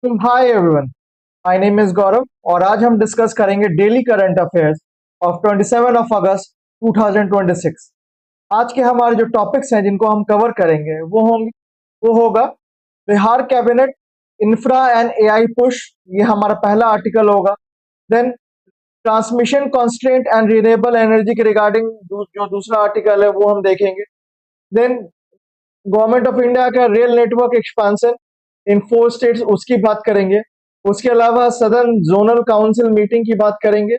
तो hi everyone, my name is Gaurav और आज हम डिस्कस करेंगे daily current affairs of 27 of August 2026। आज के हमारे जो टॉपिक्स हैं जिनको हम कवर करेंगे वो होगा Bihar cabinet infra and AI push, ये हमारा पहला आर्टिकल होगा। Then transmission constraint and renewable energy के रिगार्डिंग जो दूसरा आर्टिकल है वो हम देखेंगे। देन गवर्नमेंट ऑफ इंडिया का rail network expansion in 4 states उसकी बात करेंगे। उसके अलावा सदर्न जोनल काउंसिल मीटिंग की बात करेंगे।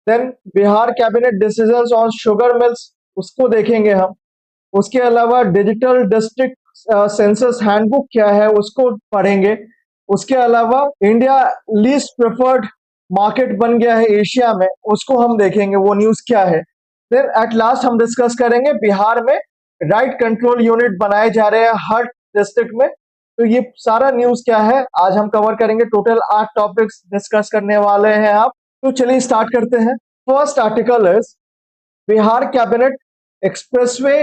Then Bihar cabinet decisions on sugar mills उसको देखेंगे हम। उसके अलावा डिजिटल डिस्ट्रिक्ट सेंसस हैंडबुक क्या है उसको पढ़ेंगे। उसके अलावा इंडिया लीस्ट प्रेफर्ड मार्केट बन गया है एशिया में, उसको हम देखेंगे वो न्यूज क्या है। देन एट लास्ट हम डिस्कस करेंगे बिहार में राइट कंट्रोल यूनिट बनाए जा रहे हैं हर डिस्ट्रिक्ट में। तो ये सारा न्यूज क्या है आज हम कवर करेंगे। टोटल 8 टॉपिक्स डिस्कस करने वाले हैं आप। तो चलिए स्टार्ट करते हैं। First article is Bihar cabinet expressway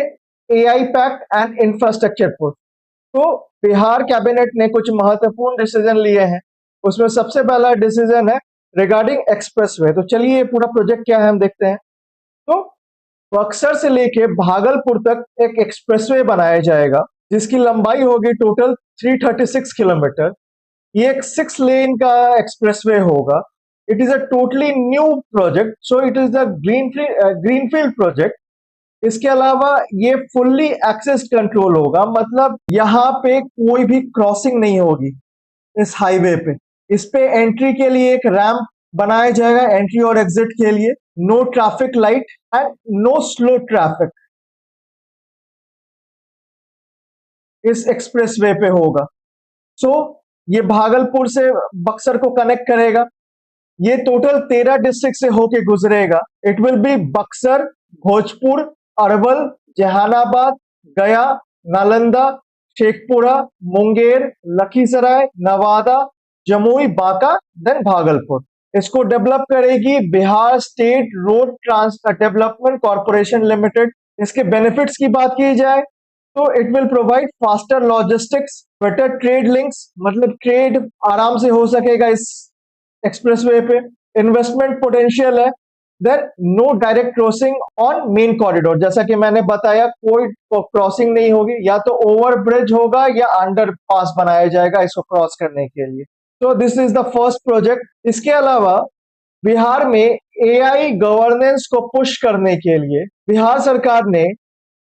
AI pact and infrastructure push. तो बिहार कैबिनेट ने कुछ महत्वपूर्ण डिसीजन लिए हैं। उसमें सबसे पहला डिसीजन है रिगार्डिंग एक्सप्रेसवे। तो चलिए ये पूरा प्रोजेक्ट क्या है हम देखते हैं। तो बक्सर से लेके भागलपुर तक एक एक्सप्रेसवे बनाया जाएगा जिसकी लंबाई होगी टोटल 336 किलोमीटर। ये एक 6 लेन का एक्सप्रेसवे होगा। It is a totally new project, so it is a greenfield project. इसके अलावा ये फुल्ली एक्सेस कंट्रोल होगा, मतलब यहाँ पे कोई भी क्रॉसिंग नहीं होगी इस हाईवे पे। इस पे एंट्री के लिए एक रैंप बनाया जाएगा, एंट्री और एग्जिट के लिए। No traffic light and no slow traffic इस एक्सप्रेसवे पे होगा। सो ये भागलपुर से बक्सर को कनेक्ट करेगा। ये टोटल 13 डिस्ट्रिक्ट से होके गुजरेगा। It will be Buxar, Bhojpur, Arwal, Jehanabad, Gaya, Nalanda, Sheikhpura, Munger, Lakhisarai, Nawada, Jamui, Banka, then Bhagalpur. इसको डेवलप करेगी Bihar state road development corporation limited. इसके बेनिफिट्स की बात की जाए तो it will provide faster logistics, better trade links, मतलब ट्रेड आराम से हो सकेगा इस एक्सप्रेसवे पे। इन्वेस्टमेंट पोटेंशियल है। Then no direct crossing on main corridor, जैसा कि मैंने बताया कोई क्रॉसिंग नहीं होगी, या तो ओवर ब्रिज होगा या अंडर पास बनाया जाएगा इसको क्रॉस करने के लिए। तो this is the first project. इसके अलावा बिहार में एआई गवर्नेंस को पुश करने के लिए बिहार सरकार ने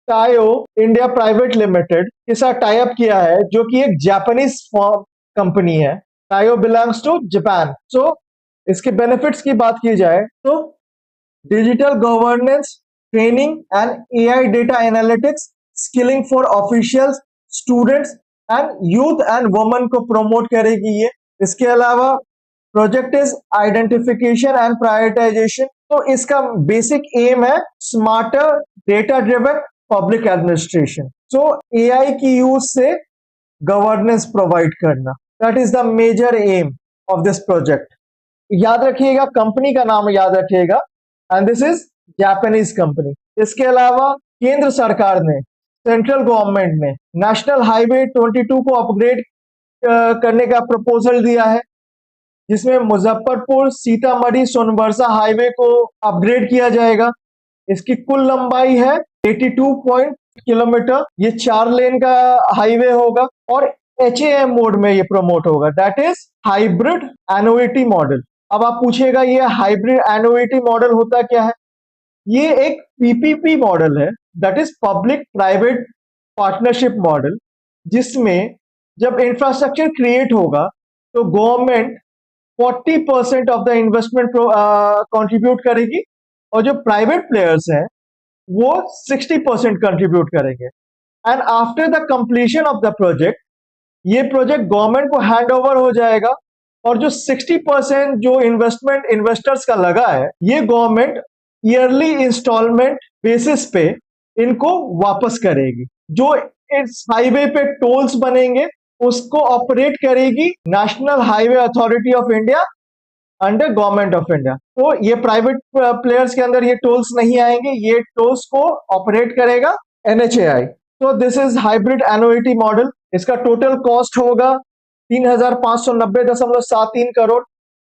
टायो इंडिया प्राइवेट लिमिटेड के साथ टाई अप किया है, जो कि एक जापानीज कंपनी है। Taiyo belongs to Japan. So इसके बेनिफिट्स की बात की जाए तो digital governance training and AI data analytics skilling for officials, students and youth and women को प्रमोट करेगी ये। इसके अलावा project is identification and prioritisation. तो इसका बेसिक एम है smarter data driven public administration. So AI की यूज से गवर्नेंस प्रोवाइड करना, that is the major aim of this project. याद रखिएगा, कंपनी का नाम याद रखिएगा, and this is Japanese company. इसके अलावा केंद्र सरकार ने, सेंट्रल गवर्नमेंट ने नेशनल हाईवे 22 को अपग्रेड करने का प्रपोजल दिया है, जिसमें मुजफ्फरपुर सीतामढ़ी सोनबरसा हाईवे को अपग्रेड किया जाएगा। इसकी कुल लंबाई है 82 किलोमीटर। ये 4 लेन का हाईवे होगा और HAM मोड में ये प्रमोट होगा, that is hybrid annuity model. अब आप पूछिएगा ये हाइब्रिड एनुइटी मॉडल होता क्या है। ये एक PPP मॉडल है, that is public private partnership model, जिसमें जब इंफ्रास्ट्रक्चर क्रिएट होगा तो government 40% of the investment contribute करेगी और जो प्राइवेट प्लेयर्स हैं वो 60% कंट्रीब्यूट करेंगे। And after the completion of the project, ये प्रोजेक्ट गवर्नमेंट को हैंड ओवर हो जाएगा और जो 60% जो इन्वेस्टमेंट इन्वेस्टर्स का लगा है, ये गवर्नमेंट ईयरली इंस्टॉलमेंट बेसिस पे इनको वापस करेगी। जो इस हाईवे पे टोल्स बनेंगे उसको ऑपरेट करेगी national highway authority of India under government of India. तो ये प्राइवेट प्लेयर्स के अंदर ये टोल्स नहीं आएंगे, ये टोल्स को ऑपरेट करेगा NHAI। तो this is hybrid annuity model. इसका टोटल कॉस्ट होगा 3590.73 करोड़।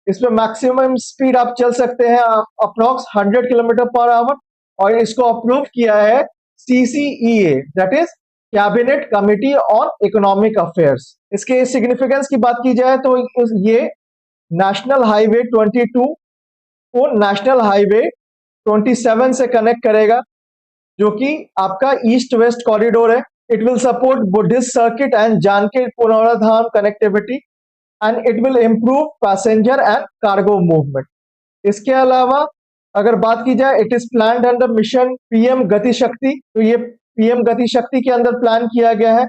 इसमें मैक्सिमम स्पीड आप चल सकते हैं अप्रोक्स 100 किलोमीटर पर आवर, और इसको अप्रूव किया है CCEA, that is cabinet committee on economic affairs. इसके सिग्निफिकेंस की बात की जाए तो ये नेशनल हाईवे 22 को नेशनल हाईवे 27 से कनेक्ट करेगा, जो कि आपका ईस्ट वेस्ट कॉरिडोर है। It will support Buddhist circuit and Janaki Punauradham connectivity, and it will improve passenger and cargo movement. इसके अलावा अगर बात की जाए, it is planned under mission PM Gati शक्ति। तो ये PM गति शक्ति के अंदर प्लान किया गया है।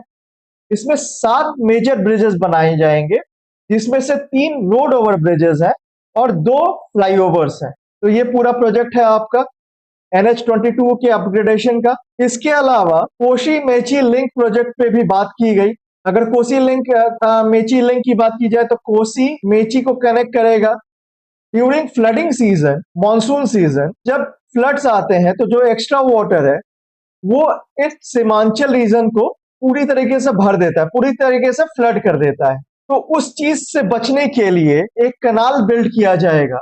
इसमें 7 मेजर ब्रिजेस बनाए जाएंगे, जिसमें से 3 रोड ओवर ब्रिजेस हैं और 2 फ्लाईओवर्स हैं। तो ये पूरा प्रोजेक्ट है आपका NH22 के अपग्रेडेशन का। इसके अलावा कोशी मेची लिंक प्रोजेक्ट पे भी बात की गई। अगर कोसी लिंक मेची लिंक की बात की जाए तो कोसी मेची को कनेक्ट करेगा during flooding season, monsoon season. जब फ्लड्स आते हैं तो जो एक्स्ट्रा वाटर है वो इस सीमांचल रीजन को पूरी तरीके से भर देता है, पूरी तरीके से फ्लड कर देता है। तो उस चीज से बचने के लिए एक कनाल बिल्ड किया जाएगा,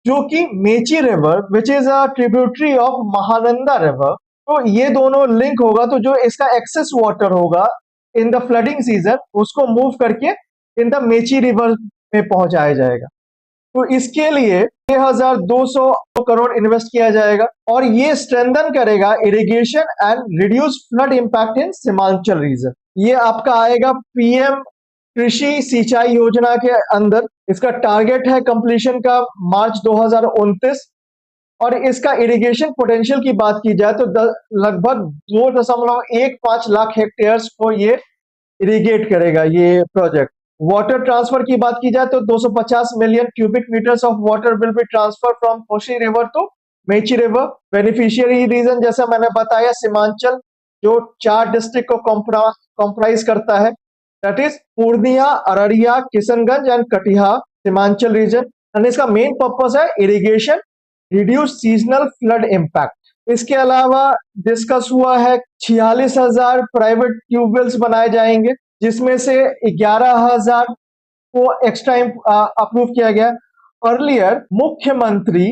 जो कि Mechi river which is a tributary of Mahananda river. तो ये दोनों लिंक होगा, तो जो इसका एक्सेस वाटर होगा इन द फ्लडिंग सीजन, उसको मूव करके इन द मेची रिवर में पहुंचाया जाएगा। तो इसके लिए 6200 करोड़ इन्वेस्ट किया जाएगा, और ये स्ट्रेंथन करेगा irrigation and reduce flood impact in Seemanchal region. ये आपका आएगा PM कृषि सिंचाई योजना के अंदर। इसका टारगेट है कंप्लीशन का मार्च 2029, और इसका इरिगेशन पोटेंशियल की बात की जाए तो लगभग 2.15 लाख हेक्टेयर्स को ये इरिगेट करेगा ये प्रोजेक्ट। वाटर ट्रांसफर की बात की जाए तो 250 million cubic metres of water will be transfer from Kosi river to Mechi river. Beneficiary region जैसा मैंने बताया सीमांचल, जो 4 डिस्ट्रिक्ट को कॉम्प्राइज करता है, that is Purnia, Araria, Kishanganj and Katihar Seemanchal region. And इसका मेन पर्पस है irrigation, reduce seasonal flood impact. इसके अलावा डिस्कस हुआ है 46,000 प्राइवेट ट्यूबवेल्स बनाए जाएंगे, जिसमें से 11,000 को एक्स्ट्रा अप्रूव किया गया। अर्लियर मुख्यमंत्री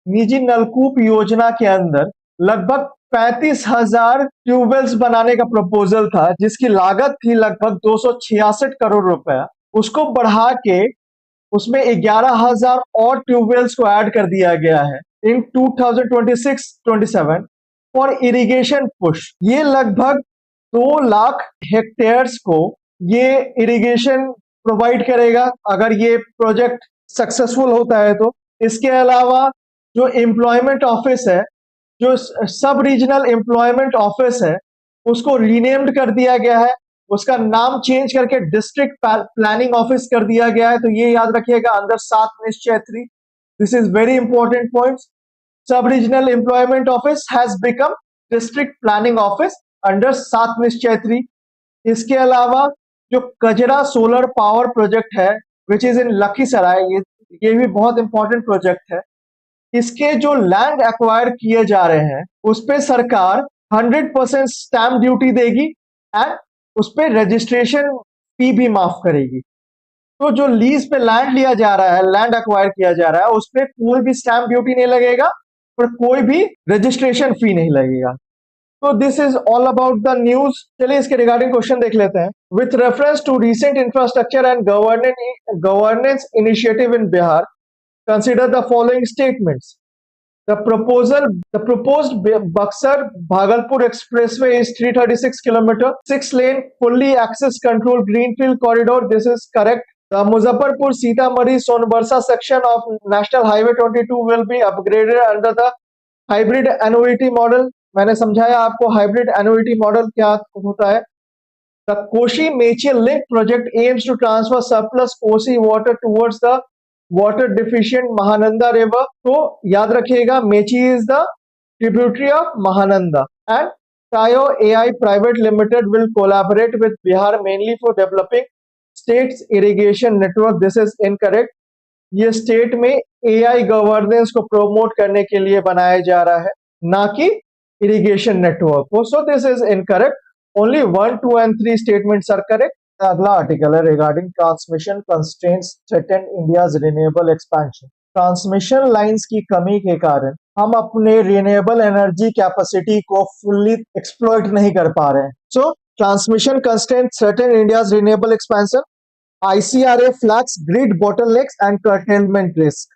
निजी नलकूप योजना के अंदर लगभग 35,000 ट्यूबवेल्स बनाने का प्रपोजल था, जिसकी लागत थी लगभग 266 करोड़ रुपया। उसको बढ़ा के उसमें 11,000 और ट्यूबवेल्स को ऐड कर दिया गया है इन 2026-27 फॉर इरिगेशन पुश। ये लगभग 2 लाख हेक्टेयर्स को ये इरिगेशन प्रोवाइड करेगा अगर ये प्रोजेक्ट सक्सेसफुल होता है तो। इसके अलावा जो एम्प्लॉयमेंट ऑफिस है, जो सब रीजनल एम्प्लॉयमेंट ऑफिस है, उसको रीनेम्ड कर दिया गया है। उसका नाम चेंज करके डिस्ट्रिक्ट प्लानिंग ऑफिस कर दिया गया है। तो ये याद रखिएगा under 7 Nishchay 3। This is very important point. Sub regional employment office has become district planning office under 7 Nishchay 3। इसके अलावा जो कजरा सोलर पावर प्रोजेक्ट है विच इज इन लखीसराय, ये भी बहुत इंपॉर्टेंट प्रोजेक्ट है। इसके जो लैंड एक्वायर किए जा रहे हैं उस पे सरकार 100% स्टैंप ड्यूटी देगी एंड उस पे रजिस्ट्रेशन फी भी माफ करेगी। तो जो लीज पे लैंड लिया जा रहा है, लैंड एक्वायर किया जा रहा है, उस पे कोई भी स्टैंप ड्यूटी नहीं लगेगा और कोई भी रजिस्ट्रेशन फी नहीं लगेगा। तो this is all about the news. चलिए इसके रिगार्डिंग क्वेश्चन देख लेते हैं। With reference to recent infrastructure and governance initiative in Bihar, consider the following statements. The proposed Buxar-Bhagalpur Expressway is 336 km, 6-lane, fully access controlled greenfield corridor. This is correct. The Muzaffarpur-Sitamarhi-Sonbarsa section of National Highway 22 will be upgraded under the hybrid annuity model. मैंने समझाया आपको hybrid annuity model क्या होता है। The Koshi-Mechi link project aims to transfer surplus Kosi water towards the water deficient Mahananda river. तो याद रखिएगा Mechi is the tributary of Mahananda, and Tayo AI private limited will collaborate with Bihar mainly for developing states irrigation network. This is incorrect. ये state में AI governance को promote करने के लिए बनाया जा रहा है, ना कि इरिगेशन नेटवर्क को। So this is incorrect. Only 1, 2 and 3 statements are correct. अगला आर्टिकल है regarding transmission constraints threaten India's renewable expansion. Transmission lines की कमी के कारण हम अपने रिन्यूएबल एनर्जी कैपेसिटी को फुल्ली एक्सप्लॉइट नहीं कर पा रहे हैं। So transmission constraints threaten India's renewable expansion. ICRA flags grid bottlenecks and curtailment risk।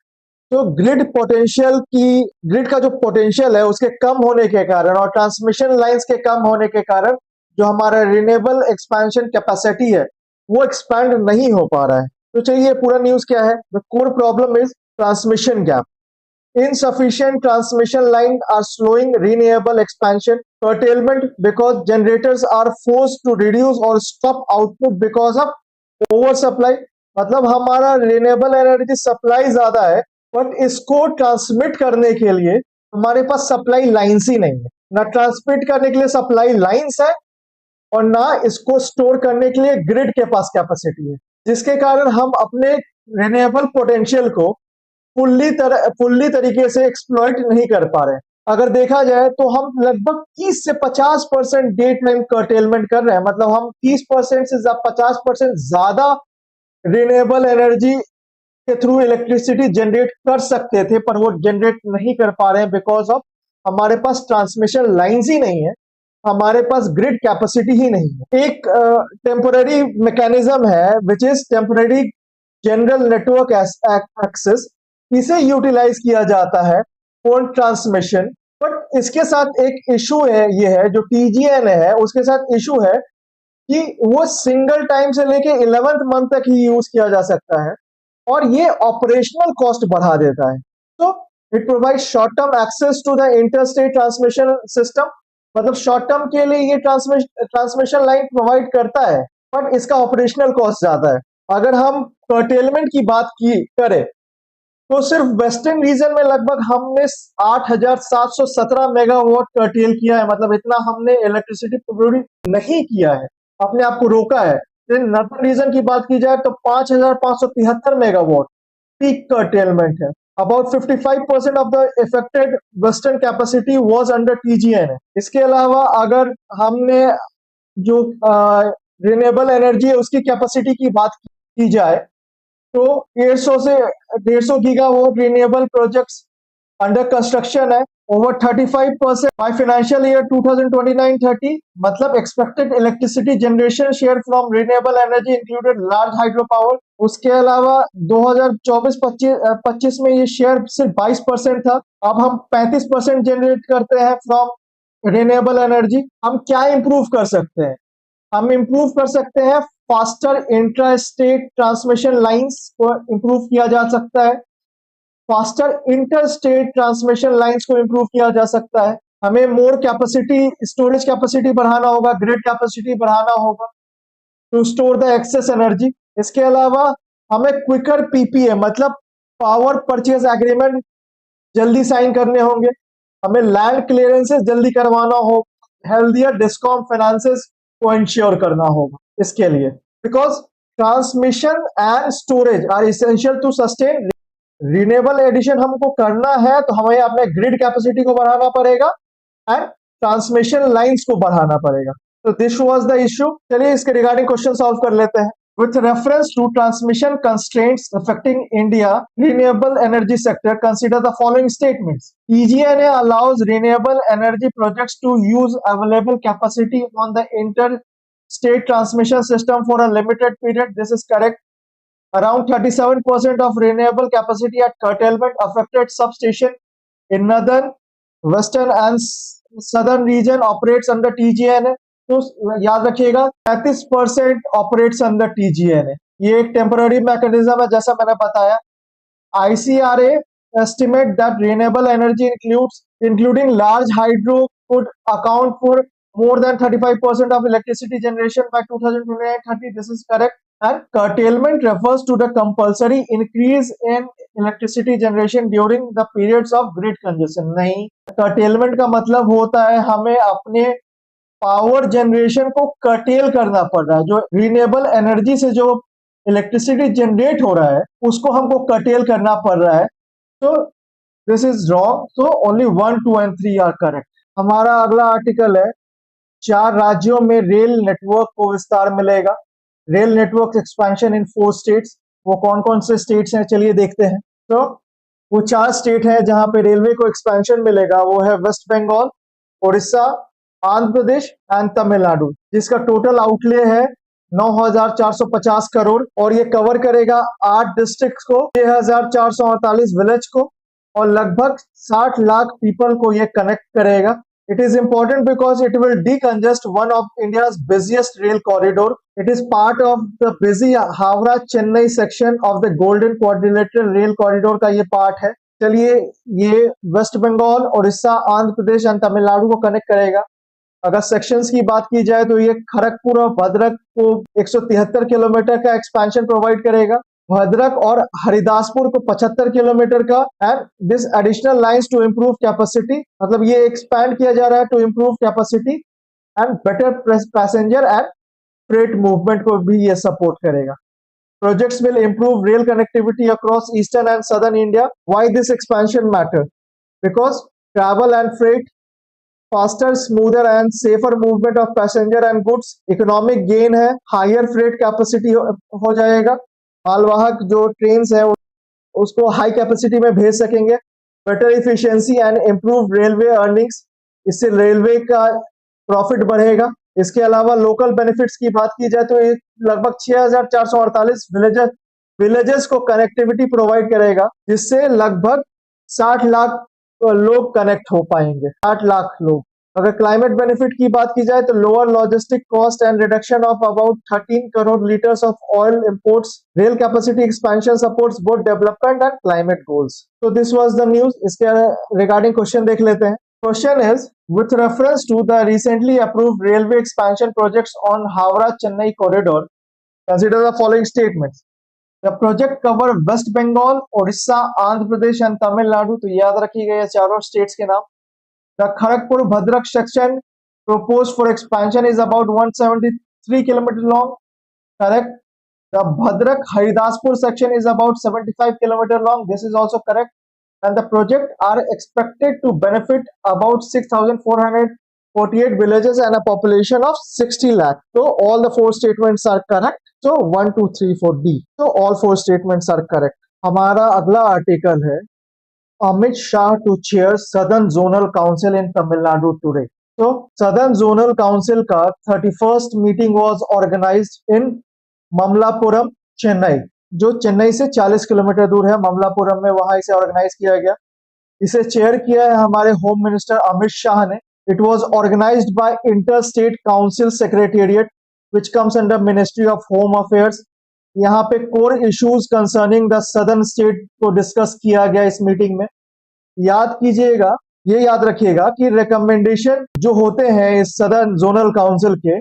तो ग्रिड का जो पोटेंशियल है उसके कम होने के कारण और ट्रांसमिशन लाइंस के कम होने के कारण जो हमारा रिन्यूएबल एक्सपेंशन कैपेसिटी है वो एक्सपैंड नहीं हो पा रहा है। तो चलिए पूरा न्यूज क्या है। The core problem is transmission gap. Insufficient transmission lines are slowing renewable expansion. Curtailment because generators are forced to reduce or stop output because of oversupply। मतलब हमारा रिन्यूएबल एनर्जी सप्लाई ज्यादा है बट इसको transmit करने के लिए हमारे पास supply lines ही नहीं है। ना ट्रांसमिट करने के लिए सप्लाई लाइंस है और ना इसको स्टोर करने के लिए ग्रिड के पास कैपेसिटी है, जिसके कारण हम अपने रिन्यूएबल पोटेंशियल को फुल्ली तरीके से एक्सप्लॉइट नहीं कर पा रहे हैं। अगर देखा जाए तो हम लगभग 30 से 50% डे टाइम कर्टेलमेंट कर रहे हैं। मतलब हम 30% से 50% ज्यादा रिन्यूएबल एनर्जी के थ्रू इलेक्ट्रिसिटी जनरेट कर सकते थे पर वो जनरेट नहीं कर पा रहे हैं बिकॉज ऑफ हमारे पास ट्रांसमिशन लाइंस ही नहीं है, हमारे पास ग्रिड कैपेसिटी ही नहीं है। एक टेम्पोररी मैकेनिज्म है which is temporary general network access. इसे यूटिलाइज किया जाता है फॉर ट्रांसमिशन। बट इसके साथ एक इशू है, ये है जो TGN है उसके साथ इशू है कि वो सिंगल टाइम से लेके 11th मंथ तक ही यूज किया जा सकता है और ये ऑपरेशनल कॉस्ट बढ़ा देता है। तो it provide short term access to the interstate transmission system. मतलब शॉर्ट टर्म के लिए ये ट्रांसमिशन लाइन प्रोवाइड करता है बट इसका ऑपरेशनल कॉस्ट ज्यादा है। अगर हम कर्टेलमेंट की बात करें तो सिर्फ वेस्टर्न रीजन में लगभग हमने 8,717 मेगावाट कर्टेल किया है। मतलब इतना हमने इलेक्ट्रिसिटी प्रोड्यूस नहीं किया है, अपने आप को रोका है। नॉर्थन रीजन की बात की जाए तो 5,573 मेगावाट पीक कर्टेलमेंट है। About 55% of the affected western capacity was under TGN है। इसके अलावा अगर हमने जो रिन्यूएबल एनर्जी है उसकी कैपेसिटी की बात की जाए तो 150 gigawatt renewable projects under construction है। Over 35% by financial year 2029-30। मतलब expected electricity generation share from renewable energy included large hydro power. उसके अलावा 2024-25 में ये शेयर सिर्फ 22% था। अब हम 35% जनरेट करते हैं फ्रॉम रिन्यूएबल एनर्जी। हम क्या इंप्रूव कर सकते हैं? हम इंप्रूव कर सकते हैं faster intra state transmission lines को इंप्रूव किया जा सकता है, faster inter state transmission lines को इंप्रूव किया जा सकता है। हमें मोर कैपेसिटी, स्टोरेज कैपेसिटी बढ़ाना होगा, ग्रिड कैपेसिटी बढ़ाना होगा to store the excess energy. इसके अलावा हमें क्विकर PPA मतलब पावर परचेज एग्रीमेंट जल्दी साइन करने होंगे, हमें लैंड क्लियरेंसेस जल्दी करवाना हो, हेल्दियर डिस्कॉम फाइनेंसेस को इंश्योर करना होगा इसके लिए। Because transmission and storage are essential to sustain renewable addition. हमको करना है तो हमें अपने ग्रिड कैपेसिटी को बढ़ाना पड़ेगा एंड ट्रांसमिशन लाइंस को बढ़ाना पड़ेगा। तो दिस वाज द इश्यू। चलिए इसके रिगार्डिंग क्वेश्चन सॉल्व कर लेते हैं। With reference to transmission constraints affecting India renewable energy sector, consider the following statements. TGNA allows renewable energy projects to use available capacity on the interstate transmission system for a limited period. This is correct. Around 37% of renewable capacity at curtailment affected substation in northern, western and southern region operates under TGNA. तो याद रखिएगा 35% operates under TGNA। ये एक temporary mechanism है जैसा मैंने बताया। ICRA estimate that renewable energy including large hydro could account for more than 35% of electricity generation by 2029-30. This is correct. And curtailment refers to the compulsory increase in electricity generation during the periods of grid congestion। नहीं, curtailment का मतलब होता है हमें अपने power generation को cartel करना पड़ रहा है। जो रिन्यूएबल एनर्जी से जो इलेक्ट्रिसिटी जनरेट हो रहा है उसको हमको कर्टेल करना पड़ रहा है। तो this is wrong. So only 1, 2 and 3 are correct. हमारा अगला आर्टिकल है 4 राज्यों में रेल नेटवर्क को विस्तार मिलेगा। Rail network expansion in 4 states. वो कौन कौन से स्टेट्स हैं चलिए देखते हैं। तो वो 4 स्टेट है जहां पे रेलवे को एक्सपेंशन मिलेगा, वो है वेस्ट बंगाल, उड़ीसा, आंध्र प्रदेश एंड तमिलनाडु, जिसका टोटल आउटले है 9,450 करोड़ और ये कवर करेगा 8 डिस्ट्रिक्ट को, 6,448 विलेज को और लगभग 60 लाख पीपल को ये कनेक्ट करेगा। It is important because it will decongest one of India's busiest rail corridor. It is part of the busy Howrah-Chennai section of the Golden Quadrilateral Rail Corridor का ये part है। चलिए, ये वेस्ट बंगाल, उड़ीसा, आंध्र प्रदेश एंड तमिलनाडु को connect करेगा। अगर sections की बात की जाए तो ये खड़गपुर और भद्रक को 173 किलोमीटर का एक्सपेंशन प्रोवाइड करेगा, भद्रक और हरिदासपुर को 75 किलोमीटर का, and this additional lines to improve capacity, मतलब ये एक्सपैंड किया जा रहा है to improve capacity and better passenger and freight movement को भी ये सपोर्ट करेगा। Projects will improve rail connectivity across eastern and southern India. Why this expansion matter? Because travel and freight, faster, smoother and safer movement of passenger and goods, economic gain है, higher freight capacity हो जाएगा, मालवाहक जो trains है उसको high capacity में भेज सकेंगे, better efficiency and improve railway earnings, इससे रेलवे का प्रॉफिट बढ़ेगा। इसके अलावा लोकल बेनिफिट्स की बात की जाए तो ये लगभग 6,448 विलेजेस को कनेक्टिविटी प्रोवाइड करेगा, जिससे लगभग 60 लाख लोग कनेक्ट हो पाएंगे, 60 लाख लोग। अगर क्लाइमेट बेनिफिट की बात की जाए तो lower logistic cost and reduction of about 13 crore litres of oil imports, rail capacity expansion supports both development and climate goals. तो दिस वाज द न्यूज। इसके रिगार्डिंग क्वेश्चन देख लेते हैं। Question is, with reference to the recently approved railway expansion projects on Howrah-Chennai corridor, consider the following statements. The project cover West Bengal, Odisha, Andhra Pradesh and Tamil Nadu. तो याद रखिएगा ये चारों states के नाम। The Kharagpur-Bhadrak section proposed for expansion is about 173 km long. Correct. The Bhadrak-Haridaspur section is about 75 km long. This is also correct. And the project are expected to benefit about 6,448 villages and a population of 60 lakh. So all the 4 statements are correct. So 1, 2, 3, 4 D. So all 4 statements are correct. हमारा अगला article है Amit Shah to chair Southern Zonal Council in Tamil Nadu today. So Southern Zonal Council का 31st meeting was organized in Mamlapuram, Chennai, जो चेन्नई से 40 kilometre दूर है, ममलापुरम में, वहां इसे ऑर्गेनाइज किया गया। इसे चेयर किया है हमारे होम मिनिस्टर अमित शाह ने। It was organised by inter state council secretariat which comes under ministry of home affairs. यहाँ पे core issues concerning the southern state को डिस्कस किया गया इस मीटिंग में। याद कीजिएगा, ये याद रखिएगा कि रिकमेंडेशन जो होते हैं इस सदर्न जोनल काउंसिल के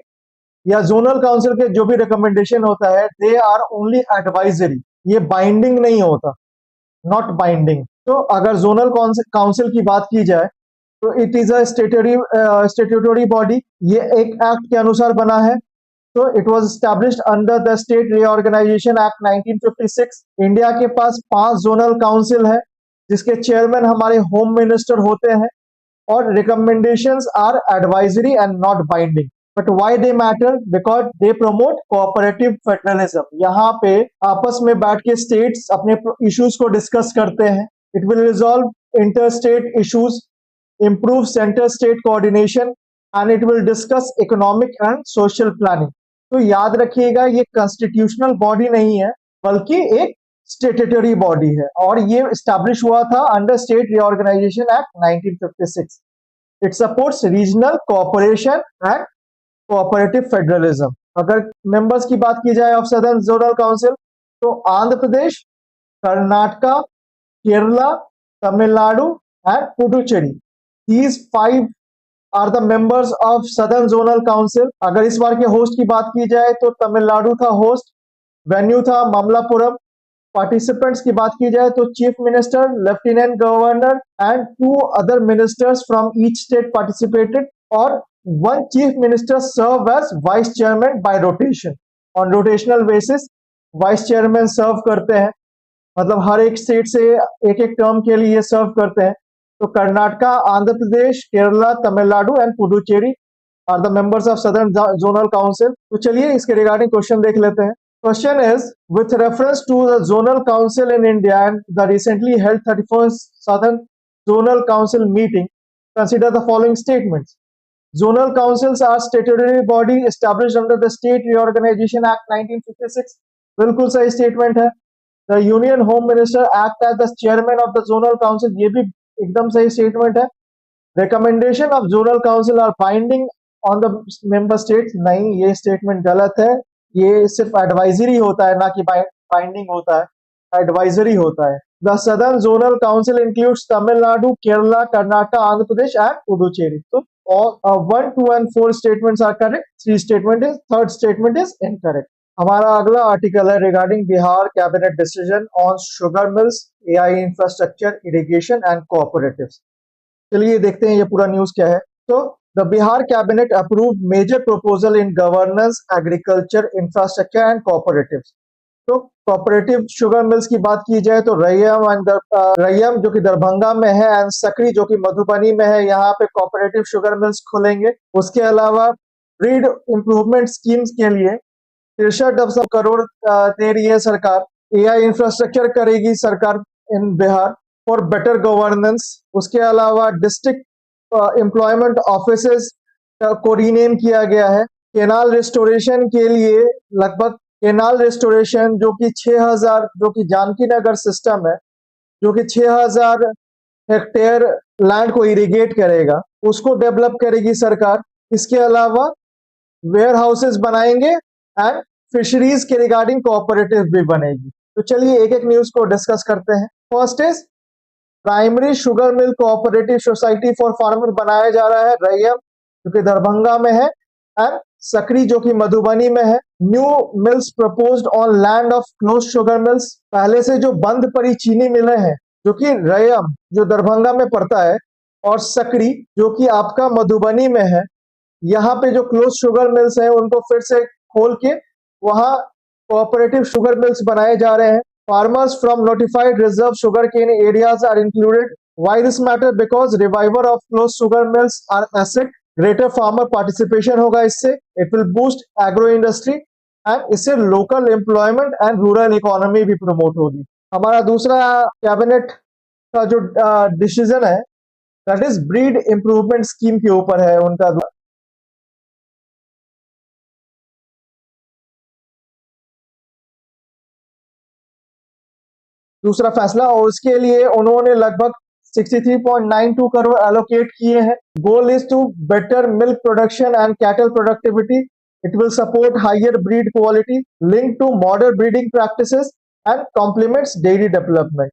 या जोनल काउंसिल के जो भी रिकमेंडेशन होता है, दे आर ओनली एडवाइजरी, ये बाइंडिंग नहीं होता, नॉट बाइंडिंग। तो अगर जोनल काउंसिल की बात की जाए तो it is a statutory body, ये एक एक्ट के अनुसार बना है। तो it was established under the state reorganisation act 1956। India के पास 5 जोनल काउंसिल है जिसके चेयरमैन हमारे होम मिनिस्टर होते हैं और recommendations are advisory and not binding. But why they matter? Because they promote cooperative federalism. यहाँ पे आपस में बैठ के स्टेट्स अपने इश्यूज को डिस्कस करते हैं। It will resolve inter state issues, improve centre state coordination and it will discuss economic and social planning. तो याद रखिएगा, ये कॉन्स्टिट्यूशनल बॉडी नहीं है बल्कि एक स्टेट्यूटरी बॉडी है और ये स्टैब्लिश हुआ था under state reorganisation act 1956। It supports regional cooperation and cooperative federalism. अगर मेंबर्स की बात की जाए ऑफ सदर्न जोनल काउंसिल तो Andhra Pradesh, Karnataka, Kerala, Tamil Nadu and Puducherry, these 5 are the members of southern zonal council. अगर इस बार के होस्ट की बात की जाए तो तमिलनाडु था होस्ट, वेन्यू था मामलापुरम। पार्टिसिपेंट्स की बात की जाए तो chief minister, lieutenant governor and 2 other ministers from each state participated और 1 chief minister serve as vice chairman by rotation. On rotational basis vice chairman serve करते हैं, मतलब हर एक स्टेट से एक एक टर्म के लिए सर्व करते हैं। तो Karnataka, Andhra Pradesh, Kerala, Tamil Nadu and Puducherry, are the members of southern zonal council. तो चलिए इसके रिगार्डिंग क्वेश्चन देख लेते हैं। Question is, with reference to the Zonal Council in India and the recently held 31st Southern Zonal Council meeting, consider the following statements. Zonal councils are statutory body established under the State Reorganization Act 1956. बिल्कुल सही statement है। The Union Home Minister act as the chairman of the Zonal Council, ये भी एकदम सही statement है। Recommendation of Zonal Council are binding on the member states, नहीं, ये स्टेटमेंट गलत है। ये सिर्फ एडवाइजरी होता है, ना कि बाइंडिंग होता है, एडवाइजरी होता है। The southern zonal council includes Tamil Nadu, Kerala, Karnataka, Andhra Pradesh and Puducherry. तो all 1, 2 and 4 statements are correct. Third statement is incorrect. हमारा अगला आर्टिकल है regarding Bihar cabinet decision on sugar mills, AI infrastructure, irrigation and cooperatives. चलिए देखते हैं ये पूरा न्यूज क्या है। तो the Bihar cabinet approved major proposal in governance, agriculture, infrastructure and cooperatives. तो कोऑपरेटिव शुगर मिल्स की बात की जाए तो रैयम जो कि दरभंगा में है एंड सकरी जो कि मधुबनी में है, यहाँ पे कोऑपरेटिव शुगर मिल्स खुलेंगे। उसके अलावा ब्रीड इंप्रूवमेंट स्कीम्स के लिए 63 करोड़ दे रही है सरकार। एआई इंफ्रास्ट्रक्चर करेगी सरकार इन बिहार फॉर बेटर गवर्नेंस। उसके अलावा डिस्ट्रिक्ट एम्प्लॉयमेंट ऑफिसेस को रीनेम किया गया है। केनाल रिस्टोरेशन के लिए लगभग केनाल रिस्टोरेशन जो कि 6000 जो कि जानकी नगर सिस्टम है, जो कि 6000 हेक्टेयर लैंड को इरिगेट करेगा, उसको डेवलप करेगी सरकार। इसके अलावा वेयर हाउसेस बनाएंगे एंड फिशरीज के रिगार्डिंग कोऑपरेटिव भी बनेगी। तो चलिए एक एक न्यूज को डिस्कस करते हैं। First is primary sugar mill cooperative society for farmer बनाया जा रहा है रैयम जो कि दरभंगा में है एंड सकरी जो कि मधुबनी में है। New mills proposed on land of close sugar mills. पहले से जो बंद पड़ी चीनी मिलें हैं जो कि रैयम जो दरभंगा में पड़ता है और सकरी जो कि आपका मधुबनी में है, यहाँ पे जो क्लोज शुगर मिल्स हैं उनको फिर से खोल के वहां कोऑपरेटिव शुगर मिल्स बनाए जा रहे हैं। Farmers from notified reserve sugarcane areas are included. Why this matter? Because revival of closed sugar mills are asset. Greater farmer participation होगा इससे। It will boost agro industry and इससे local employment and rural economy भी promote होगी। हमारा दूसरा cabinet का जो decision है that is breed improvement scheme के ऊपर है उनका। दूसरा फैसला और उसके लिए उन्होंने लगभग 63.92 करोड़ एलोकेट किए हैं। Goal is to better milk production and cattle productivity. It will support higher breed quality link to modern breeding practices and complements dairy development.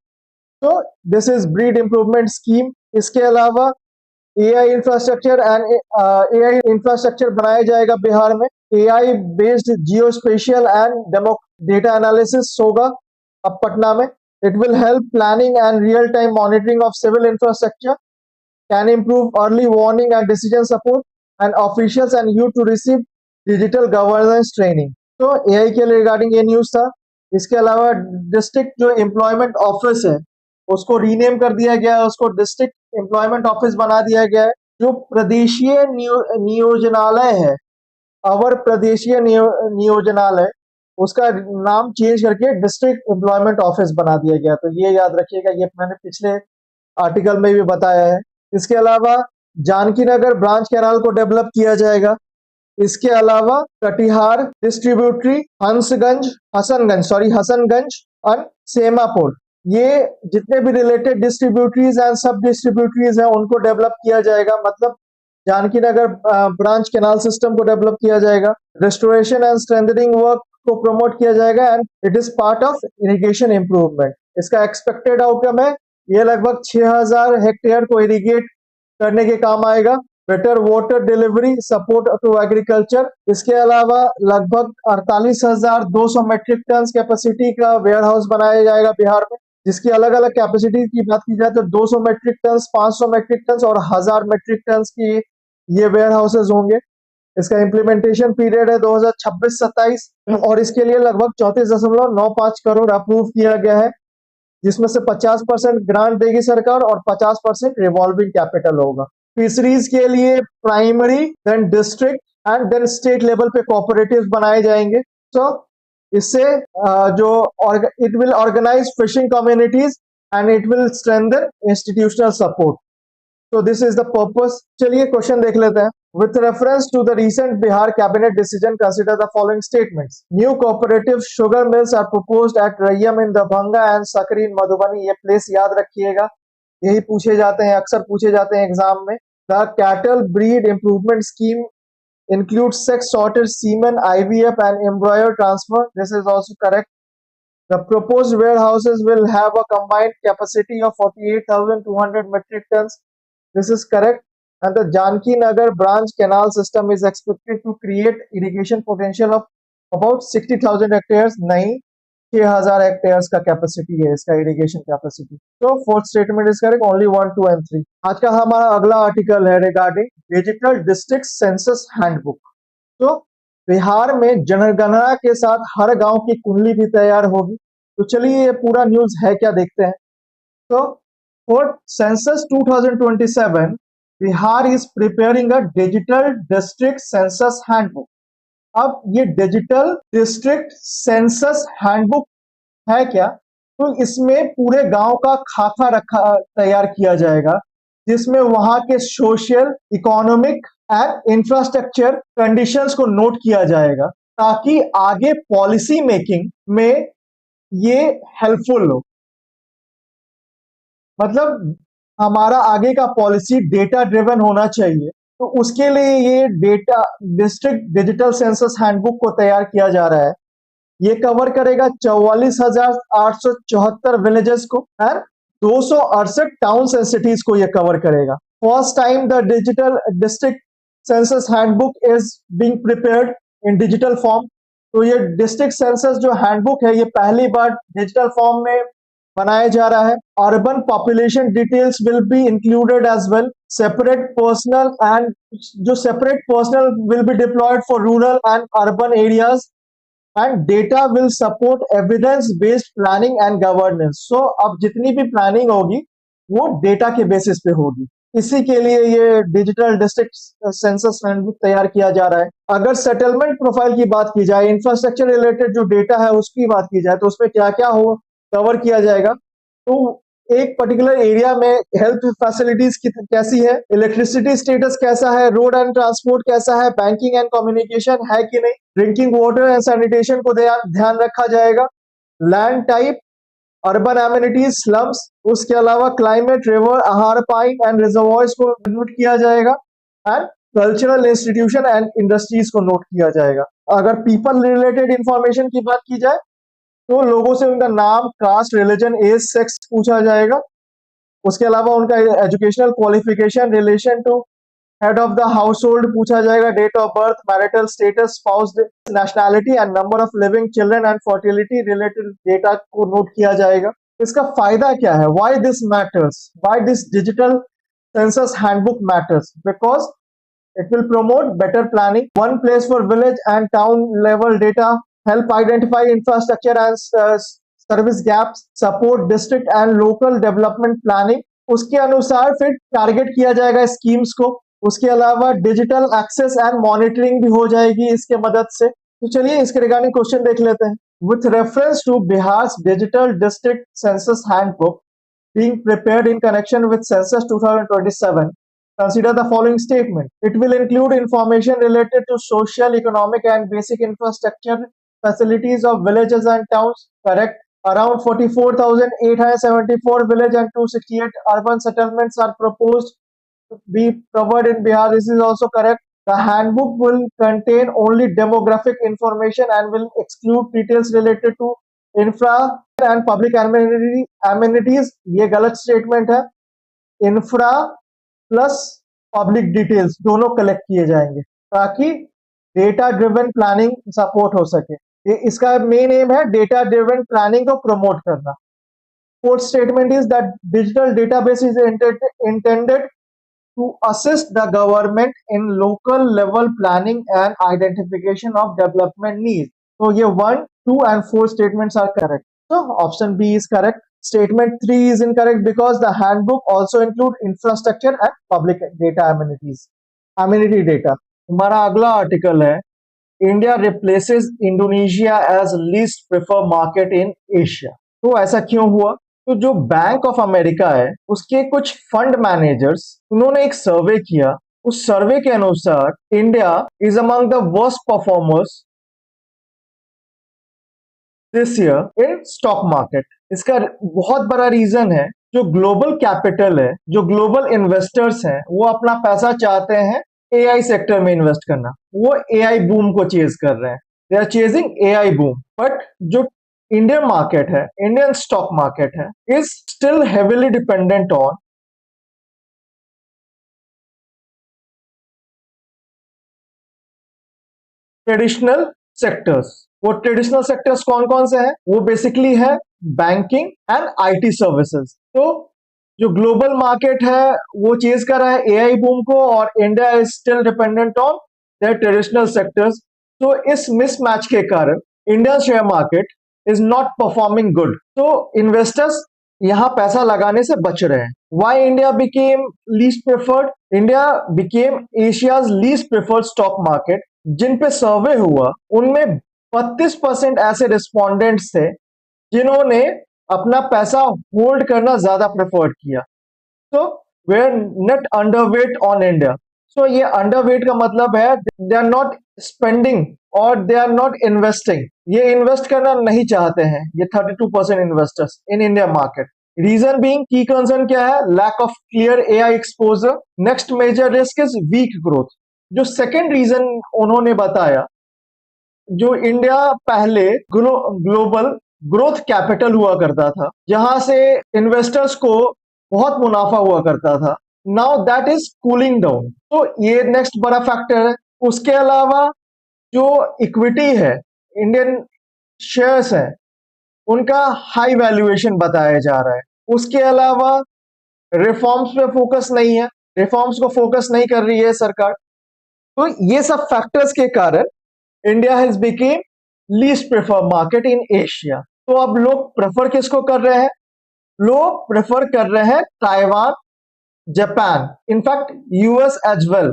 तो this is breed improvement scheme. इसके अलावा एआई इंफ्रास्ट्रक्चर बनाया जाएगा बिहार में। AI based geospatial and data analysis होगा अब पटना में। It will help planning and real-time monitoring of civil infrastructure, can improve early warning and decision support, and officials and youth to receive digital governance training. तो AI के regarding ये news था। इसके अलावा district जो एम्प्लॉयमेंट ऑफिस है उसको rename कर दिया गया है, उसको डिस्ट्रिक्ट एम्प्लॉयमेंट ऑफिस बना दिया गया है। जो प्रदेशीय नियोजनालय है, अवर प्रदेशीय नियोजनालय, उसका नाम चेंज करके डिस्ट्रिक्ट एम्प्लॉयमेंट ऑफिस बना दिया गया। तो ये याद रखिएगा, ये मैंने पिछले आर्टिकल में भी बताया है। इसके अलावा जानकी नगर ब्रांच कैनाल को डेवलप किया जाएगा। इसके अलावा कटिहार डिस्ट्रीब्यूटरी, हसनगंज और सेमापुर, ये जितने भी रिलेटेड डिस्ट्रीब्यूटरीज एंड सब डिस्ट्रीब्यूटरीज हैं उनको डेवलप किया जाएगा। मतलब जानकी नगर ब्रांच कैनाल सिस्टम को डेवलप किया जाएगा। रेस्टोरेशन एंड स्ट्रेंथनिंग वर्क को प्रमोट किया जाएगा and it is part of irrigation improvement. इसका एक्सपेक्टेड आउटकम है ये लगभग 6000 हेक्टेयर को इरिगेट करने के काम आएगा। Better water delivery, support to agriculture. इसके अलावा लगभग 48,200 मेट्रिक टन कैपेसिटी का वेयर हाउस बनाया जाएगा बिहार में, जिसकी अलग अलग कैपेसिटी की बात की जाए तो 200 मेट्रिक टन, 500 मेट्रिक टन और 1000 मेट्रिक टन की ये वेयर हाउसेज होंगे। इसका इम्प्लीमेंटेशन पीरियड है 2026-27 और इसके लिए लगभग 34.95 करोड़ अप्रूव किया गया है, जिसमें से 50% ग्रांट देगी सरकार और 50% रिवॉल्विंग कैपिटल होगा। फिशरीज के लिए primary, then district and then state level पे कोऑपरेटिव्स बनाए जाएंगे। तो इससे जो it will organise fishing communities and it will strengthen institutional support. So this is the purpose. चलिए क्वेश्चन देख लेते हैं। With reference to the recent Bihar cabinet decision, consider the following statements. New cooperative sugar mills are proposed at Rayyam in Darbhanga and Sakri in Madhubani. ये place याद रखिएगा, यही पूछे जाते हैं, अक्सर पूछे जाते हैं एग्जाम में। The cattle breed improvement scheme includes sex sorted semen, IVF and embryo transfer. This is also correct. The proposed warehouses will have a combined capacity of 48,200 metric tons. This is correct. And the Janki Nagar branch canal system is expected to create irrigation potential of about 60,000 hectares. नहीं, 6,000 hectares का capacity है इसका irrigation capacity. So fourth statement is correct. Only 1, 2 and 3. आज का हमारा अगला article है regarding digital district census handbook. तो बिहार में जनगणना के साथ हर गांव की कुंडली भी तैयार होगी। तो चलिए ये पूरा न्यूज है क्या देखते हैं। तो for census 2027, Bihar is preparing a digital district census handbook. अब ये डिजिटल डिस्ट्रिक्ट सेंसस हैंडबुक है क्या? तो इसमें पूरे गांव का खाका रखा तैयार किया जाएगा, जिसमें वहां के social, economic and infrastructure conditions को नोट किया जाएगा, ताकि आगे पॉलिसी मेकिंग में ये हेल्पफुल हो। मतलब हमारा आगे का पॉलिसी डेटा ड्रिवन होना चाहिए, तो उसके लिए ये data district digital census handbook को तैयार किया जा रहा है। ये कवर करेगा 44,874 विलेजेस को एंड 268 टाउन्स एंड सिटीज को ये कवर करेगा। First time the digital district census handbook is being prepared in digital form. तो ये डिस्ट्रिक्ट सेंसस जो हैंडबुक है, ये पहली बार डिजिटल फॉर्म में बनाया जा रहा है। Urban population details will be included as well. Separate personal will be deployed for rural and urban areas and data will support evidence based planning and governance. So अब जितनी भी प्लानिंग होगी वो डेटा के बेसिस पे होगी। इसी के लिए ये डिजिटल डिस्ट्रिक्ट सेंसस हैंडबुक तैयार किया जा रहा है। अगर सेटलमेंट प्रोफाइल की बात की जाए, इंफ्रास्ट्रक्चर रिलेटेड जो डेटा है उसकी बात की जाए, तो उसमें क्या क्या हो कवर किया जाएगा। तो एक पर्टिकुलर एरिया में हेल्थ फैसिलिटीज कैसी है, इलेक्ट्रिसिटी स्टेटस कैसा है, रोड एंड ट्रांसपोर्ट कैसा है, बैंकिंग एंड कम्युनिकेशन है कि नहीं, ड्रिंकिंग वाटर एंड सैनिटेशन को ध्यान रखा जाएगा, land type, urban amenities, slums, उसके अलावा क्लाइमेट, रिवर, आहार पाइन एंड रिजर्वॉयर्स को नोट किया जाएगा and cultural institution and industries को नोट किया जाएगा। अगर पीपल रिलेटेड इंफॉर्मेशन की बात की जाए, तो लोगों से उनका नाम, कास्ट, रिलीजन, एज, सेक्स पूछा जाएगा। उसके अलावा उनका educational qualification, relation to head of the household पूछा जाएगा, date of birth, marital status, spouse, nationality and number of living children and fertility related data को नोट किया जाएगा। इसका फायदा क्या है? Why this matters, why this digital census handbook matters? Because it will promote better planning, one place for village and town level data, help identify infrastructure and service gaps, support district and local development planning। उसके अनुसार फिर target किया जाएगा schemes को। उसके अलावा digital access and monitoring भी हो जाएगी इसके मदद से। तो चलिए इसके रिगार्डिंग क्वेश्चन देख लेते हैं। With reference to Bihar digital district census handbook being prepared in connection with census 2027, consider the following statement. It will include information related to social, economic and basic infrastructure facilities of villages and towns. Correct. Around 44,874 village and 268 urban settlements are proposed to be covered in Bihar. This is also correct. The handbook will contain only demographic information and will exclude details related to infra and public amenities। ये गलत statement है। Infra plus public details दोनों collect किए जाएंगे ताकि data driven planning support हो सके। ये इसका मेन एम है डेटा ड्रिवन प्लानिंग को प्रमोट करना। Fourth statement is that digital database is intended to assist the government in local level planning and identification of development need. तो ये 1, 2 and 4 statements are correct. So option B is correct. Statement 3 is incorrect because the handbook also include infrastructure and public data amenities. Amenity data. हमारा अगला article है India replaces Indonesia as least prefer market in Asia. तो ऐसा क्यों हुआ? तो जो bank of America है उसके कुछ फंड मैनेजर्स उन्होंने एक सर्वे किया। उस सर्वे के अनुसार India is among the worst performers this year in stock market. इसका बहुत बड़ा रीजन है जो ग्लोबल कैपिटल है, जो ग्लोबल इन्वेस्टर्स हैं, वो अपना पैसा चाहते हैं एआई सेक्टर में इन्वेस्ट करना। वो एआई बूम को चेज कर रहे हैं, they are chasing AI boom. But जो इंडियन मार्केट है, इंडियन स्टॉक मार्केट है, is still heavily dependent on traditional sectors. वो ट्रेडिशनल सेक्टर्स कौन कौन से हैं? वो बेसिकली है बैंकिंग एंड आईटी सर्विसेज। तो जो ग्लोबल मार्केट है वो चेज कर रहा है एआई बूम को और India is still dependent on their traditional sectors. तो इस मिसमैच के कारण Indian share market is not performing good. तो इन्वेस्टर्स यहां पैसा लगाने से बच रहे हैं। Why India became least preferred? India became Asia's least preferred stock market. जिन पे सर्वे हुआ उनमें 32% ऐसे रिस्पोंडेंट्स थे जिन्होंने अपना पैसा होल्ड करना ज्यादा प्रेफर्ड किया। तो वे are net underweight on India. So ये अंडरवेट का मतलब है दे आर नॉट स्पेंडिंग और दे आर नॉट इन्वेस्टिंग। ये इन्वेस्ट करना नहीं चाहते हैं ये 32% investors in India market. Reason being की कंसर्न क्या है? Lack of clear AI exposure. Next major risk is weak growth. जो सेकेंड रीजन उन्होंने बताया, जो इंडिया पहले ग्लोबल ग्रोथ कैपिटल हुआ करता था जहां से इन्वेस्टर्स को बहुत मुनाफा हुआ करता था, now that is cooling down. तो ये नेक्स्ट बड़ा फैक्टर है। उसके अलावा जो इक्विटी है, इंडियन शेयर्स है, उनका हाई वैल्यूएशन बताया जा रहा है। उसके अलावा रिफॉर्म्स पे फोकस नहीं है, रिफॉर्म्स को फोकस नहीं कर रही है सरकार। तो ये सब फैक्टर्स के कारण India has became least prefer market in Asia. तो अब लोग प्रेफर किसको कर रहे हैं? लोग प्रेफर कर रहे हैं Taiwan, Japan, in fact US as well,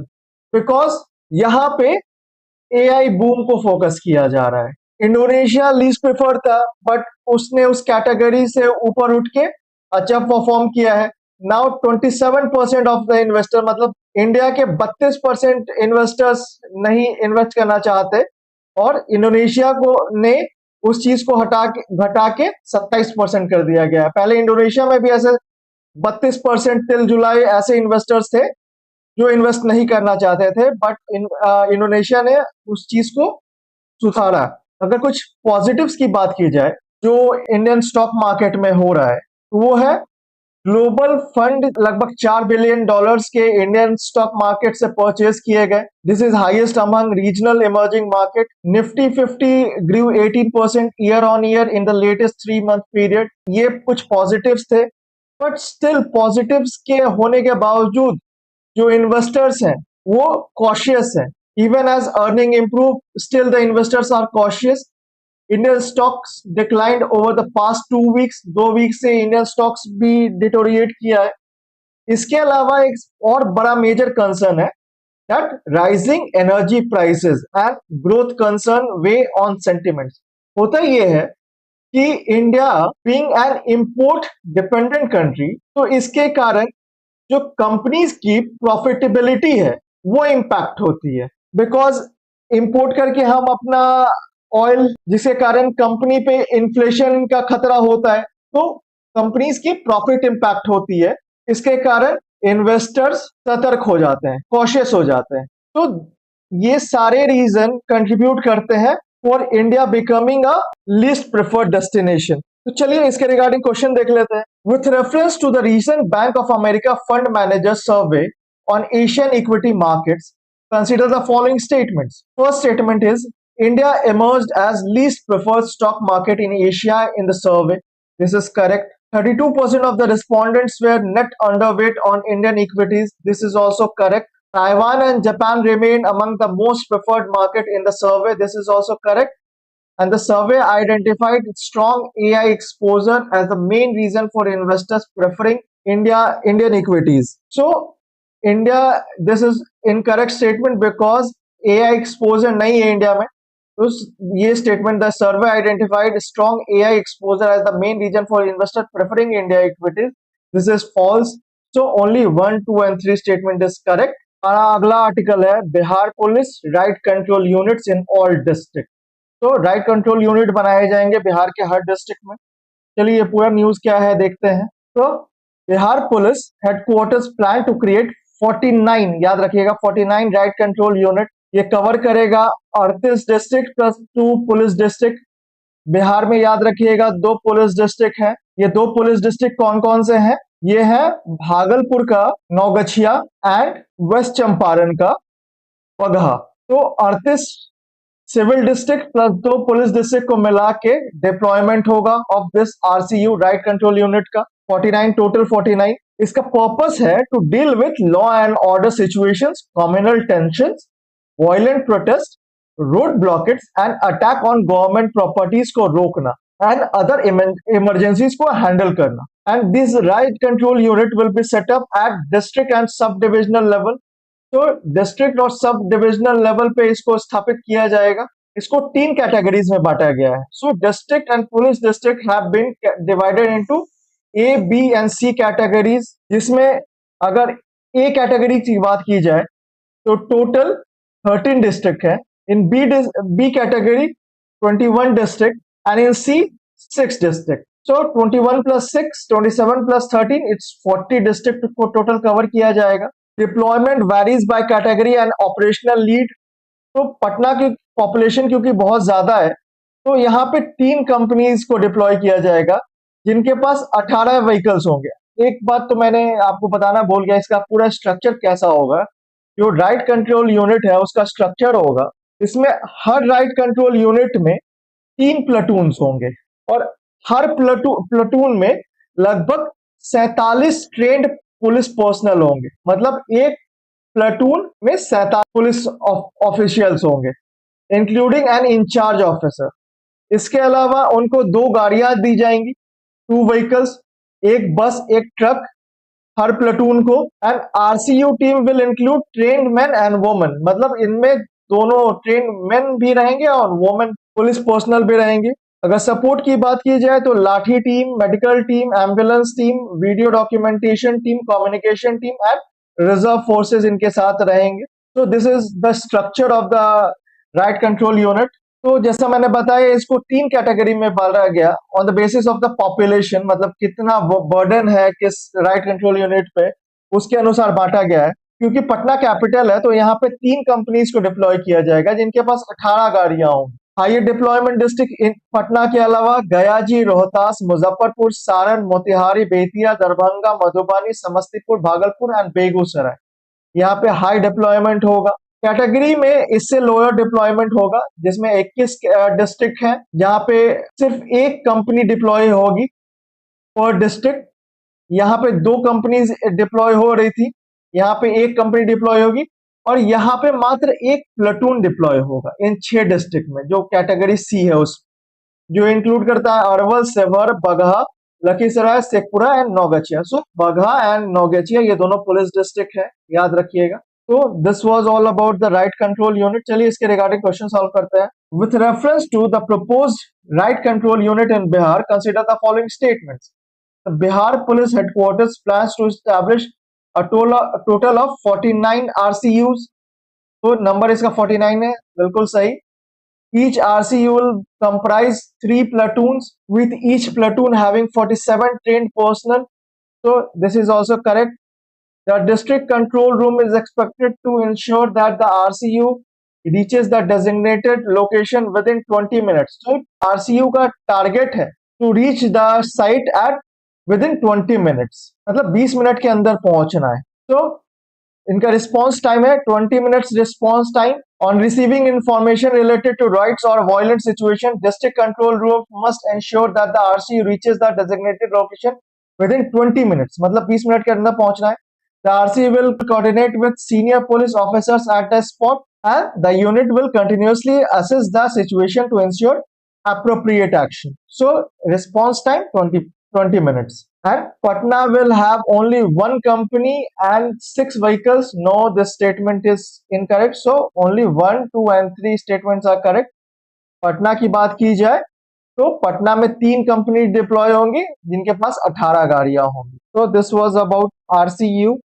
because यहां पे एआई बूम को फोकस किया जा रहा है। इंडोनेशिया लीस्ट प्रेफर था बट उसने उस कैटेगरी से ऊपर उठ के अच्छा परफॉर्म किया है। नाउ 27% ऑफ द इन्वेस्टर, मतलब इंडिया के 32% इन्वेस्टर्स नहीं इन्वेस्ट करना चाहते और इंडोनेशिया को ने उस चीज को घटा के 27% कर दिया गया है। पहले इंडोनेशिया में भी ऐसे 32% टिल जुलाई ऐसे इन्वेस्टर्स थे जो इन्वेस्ट नहीं करना चाहते थे, बट इंडोनेशिया ने उस चीज को सुधारा। अगर कुछ पॉजिटिव्स की बात की जाए जो इंडियन स्टॉक मार्केट में हो रहा है, तो वो है ग्लोबल फंड लगभग $4 बिलियन के इंडियन स्टॉक मार्केट से परचेज किए गए। This is highest among regional emerging market. Nifty 50 grew 18% year on year in the latest 3 month period. ये कुछ पॉजिटिव्स थे, बट स्टिल पॉजिटिव्स के होने के बावजूद जो इन्वेस्टर्स हैं वो कॉशियस हैं। Even as earning improve, still the investors are cautious. Indian stocks declined over the past 2 weeks. 2 week से इंडियन स्टॉक्स भी डिटोरिएट किया है। इसके अलावा एक और बड़ा मेजर कंसर्न है that rising energy prices and growth concern weigh on sentiments. होता ये है कि India being an import dependent country, तो इसके कारण जो कंपनीज की प्रॉफिटेबिलिटी है वो इंपैक्ट होती है। बिकॉज इंपोर्ट करके हम अपना ऑयल, जिसके कारण कंपनी पे इन्फ्लेशन का खतरा होता है, तो कंपनीज की प्रॉफिट इंपैक्ट होती है। इसके कारण इन्वेस्टर्स सतर्क हो जाते हैं, कॉशियस हो जाते हैं। तो ये सारे रीजन कंट्रीब्यूट करते हैं for India becoming a least preferred destination. तो चलिए इसके रिगार्डिंग क्वेश्चन देख लेते हैं। With reference to the recent Bank of America fund manager survey on Asian equity markets, consider the following statements. First statement is India emerged as least preferred stock market in Asia in the survey. This is correct. 32% of the respondents were net underweight on Indian equities. This is also correct. Taiwan and Japan remain among the most preferred market in the survey. This is also correct. and the survey identified strong AI exposure as the main reason for investors preferring Indian equities. So India, this is incorrect statement because AI exposure नहीं है India में. तो ये statement, the survey identified strong AI exposure as the main reason for investors preferring India equities. This is false. So only 1, 2 and 3 statement is correct. हमारा अगला article है Bihar police right control units in all district. तो right control unit बनाए जाएंगे बिहार के हर district में. चलिए ये पूरा न्यूज क्या है देखते हैं. तो Bihar police headquarters plan to create 49, याद रखिएगा 49 राइट कंट्रोल यूनिट. ये कवर करेगा 38 district plus 2 police district. Bihar में याद रखिएगा 2 पुलिस डिस्ट्रिक्ट है. ये 2 पुलिस डिस्ट्रिक्ट कौन कौन से हैं? ये है भागलपुर का नौगछिया एंड वेस्ट चंपारण का बगहा. तो 38 civil district plus 2 police district को मिला के डिप्लॉयमेंट होगा of this RCU riot control unit का. 49 टोटल 49. इसका पर्पस है to deal with law and order situations, communal tensions, violent protest, road blockades and attack on government properties को रोकना and other emergencies को हैंडल करना. And this riot control unit will be set up at district and sub divisional level. तो district और सब divisional level पे इसको स्थापित किया जाएगा. इसको 3 कैटेगरीज में बांटा गया है. So district and police district have been divided into A, B and C categories. जिसमें अगर ए कैटेगरी की बात की जाए तो टोटल 13 डिस्ट्रिक्ट है. In B category 21 district and in C 6 district. So 21 plus 6, 27 plus 13, it's 40 district को total cover किया जाएगा. Deployment varies by category and operational lead. तो पटना की पॉपुलेशन क्योंकि बहुत ज्यादा है तो यहाँ पे 3 कंपनीज को डिप्लॉय किया जाएगा जिनके पास 18 व्हीकल्स होंगे. एक बात तो मैंने आपको बताना भूल गया, इसका पूरा स्ट्रक्चर कैसा होगा. जो राइट कंट्रोल यूनिट है उसका स्ट्रक्चर होगा, इसमें हर राइट कंट्रोल यूनिट में 3 प्लाटून्स होंगे और हर प्लाटून में लगभग 47 ट्रेंड पुलिस पर्सनल होंगे. मतलब एक प्लाटून में 47 पुलिस ऑफिशियल्स होंगे इंक्लूडिंग एन इंचार्ज ऑफिसर. इसके अलावा उनको 2 गाड़ियां दी जाएंगी, 2 व्हीकल्स, एक बस एक ट्रक हर प्लाटून को. And RCU team will include trained men and women. मतलब इनमें दोनों ट्रेन्ड मैन भी रहेंगे और वुमेन पुलिस पर्सनल भी रहेंगे. अगर सपोर्ट की बात की जाए तो लाठी team, medical team, ambulance team, video documentation team, communication team and reserve forces इनके साथ रहेंगे. तो this is the structure of the riot control unit. तो जैसा मैंने बताया इसको 3 कैटेगरी में बांटा गया on the basis of the population. मतलब कितना बर्डन है किस राइट कंट्रोल यूनिट पे उसके अनुसार बांटा गया है. क्योंकि पटना कैपिटल है तो यहाँ पे 3 कंपनीज को डिप्लॉय किया जाएगा जिनके पास 18 गाड़ियां होंगी. Higher deployment district in Patna के अलावा गयाजी, रोहतास, मुजफ्फरपुर, सारण, मोतिहारी, बेतिया, दरभंगा, मधुबनी, समस्तीपुर, भागलपुर एंड बेगूसराय. यहाँ पे हाई डिप्लॉयमेंट होगा. कैटेगरी में इससे लोअर डिप्लॉयमेंट होगा जिसमें 21 डिस्ट्रिक्ट हैं जहाँ पे सिर्फ एक कंपनी डिप्लॉय होगी पर डिस्ट्रिक्ट. यहाँ पे 2 कंपनीज डिप्लॉय हो रही थी, यहाँ पे एक कंपनी डिप्लॉय होगी और यहाँ पे मात्र एक प्लाटून डिप्लॉय होगा इन 6 डिस्ट्रिक्ट में जो कैटेगरी सी है उस जो इंक्लूड करता है Arwal, Sheohar, Bagaha, Lakhisarai, Sheikhpura and Naugachhia. So Bagaha and Naugachhia ये दोनों पुलिस डिस्ट्रिक्ट है, याद रखिएगा. तो this was all about the riot control unit. चलिए इसके रिगार्डिंग क्वेश्चन सॉल्व करते हैं. With reference to the proposed riot control unit in Bihar consider the following statements. Bihar police headquarters plans to establish a total of 49 RCUs. तो number इसका 49 है, बिल्कुल सही. Each RCU will comprise 3 platoons with each platoon having 47 trained personnel. So this is also correct. The district control room is expected to ensure that the RCU reaches the designated location within 20 minutes. So RCU का target है to reach the site at within 20 minutes. मतलब 20 minute के अंदर पहुंचना है. तो इनका response time है 20 minutes response time. On receiving information related to riots or violent situation district control room must ensure that the RCU reaches the designated location within 20 minutes. मतलब 20 minute के अंदर पहुंचना है. The RCU will coordinate with senior police officers at the spot and the unit will continuously assess the situation to ensure appropriate action. So response time 20 minutes. And Patna will have only one company and 6 vehicles. No, this statement is incorrect. So only 1, 2 and 3 statements are correct. Patna की बात की जाए तो पटना में 3 company deploy होंगी जिनके पास 18 गाड़ियां होंगी. तो दिस वाज अबाउट RCU.